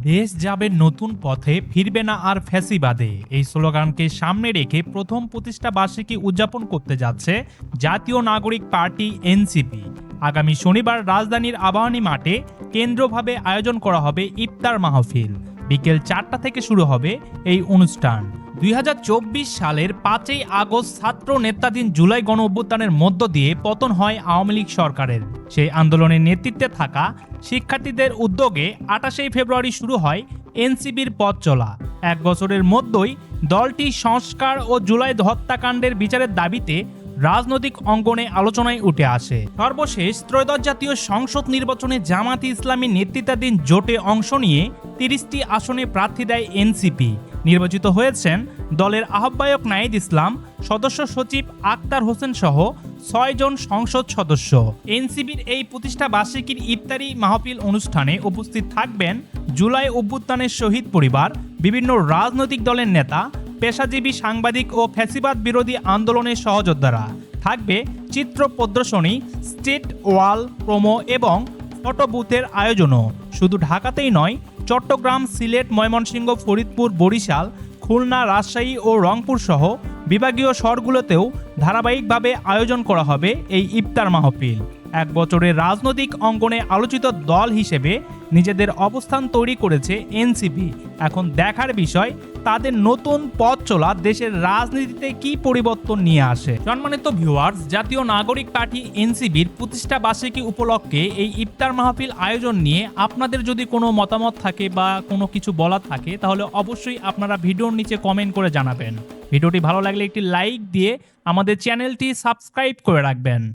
দেশ যাবে নতুন পথে, ফিরবে না আর ফ্যাসিবাদে, এই স্লোগানকে সামনে রেখে প্রথম প্রতিষ্ঠা বার্ষিকী উদযাপন করতে যাচ্ছে জাতীয় নাগরিক পার্টি এনসিপি। আগামী শনিবার রাজধানীর আবাহনী মাঠে কেন্দ্রভাবে আয়োজন করা হবে ইফতার মাহফিল। বিকেল 4টা থেকে শুরু হবে এই অনুষ্ঠান। 2024 সালের 5ই আগস্ট ছাত্র নেতাধীন জুলাই গণ অভ্যুত্থানের মধ্য দিয়ে পতন হয় আওয়ামী লীগ সরকারের। সেই আন্দোলনের নেতৃত্বে থাকা শিক্ষার্থীদের উদ্যোগে 28 ফেব্রুয়ারি শুরু হয় এনসিপির পথ চলা। এক বছরের মধ্যেই দলটি সংস্কার ও জুলাই হত্যাকাণ্ডের বিচারের দাবিতে রাজনৈতিক অঙ্গনে আলোচনায় উঠে আসে। সর্বশেষ ত্রয়োদশ জাতীয় সংসদ নির্বাচনে জামায়াতে ইসলামী নেতৃত্বাধীন জোটে অংশ নিয়ে 30টি আসনে প্রার্থী দেয় এনসিপি। নির্বাচিত হয়েছেন দলের আহ্বায়ক নাহিদ ইসলাম, সদস্য সচিব আক্তার হোসেন সহ 6 জন সংসদ সদস্য। এনসিপির এই প্রতিষ্ঠা বার্ষিকীর ইফতারি মাহফিল অনুষ্ঠানে উপস্থিত থাকবেন জুলাই অভ্যুত্থানের শহীদ পরিবার, বিভিন্ন রাজনৈতিক দলের নেতা, পেশাজীবী সাংবাদিক ও ফ্যাসিবাদ বিরোধী আন্দোলনের সহযোদ্ধারা। থাকবে চিত্র প্রদর্শনী, স্ট্রিট ওয়াল প্রোমো এবং ফটো বুথের আয়োজনও। শুধু ঢাকাতেই নয়, চট্টগ্রাম, সিলেট, ময়মনসিংহ, ফরিদপুর, বরিশাল, খুলনা, রাজশাহী ও রংপুর সহ বিভাগীয় শহরগুলোতেও ধারাবাহিকভাবে আয়োজন করা হবে এই ইফতার মাহফিল। এক বছরের রাজনৈতিক অঙ্গনে আলোচিত দল হিসেবে নিজেদের অবস্থান তৈরি করেছে এনসিপি। এখন দেখার বিষয় তাদের নতুন পথ চলা দেশের রাজনীতিতে কি পরিবর্তন নিয়ে আসে। সম্মানিত ভিউয়ার্স, জাতীয় নাগরিক পার্টি এনসিপির প্রতিষ্ঠা বার্ষিকী উপলক্ষে এই ইফতার মাহফিল আয়োজন নিয়ে আপনাদের যদি কোনো মতামত থাকে বা কোনো কিছু বলার থাকে, তাহলে অবশ্যই আপনারা ভিডিওর নিচে কমেন্ট করে জানাবেন। ভিডিওটি ভালো লাগলে একটি লাইক দিয়ে আমাদের চ্যানেলটি সাবস্ক্রাইব করে রাখবেন।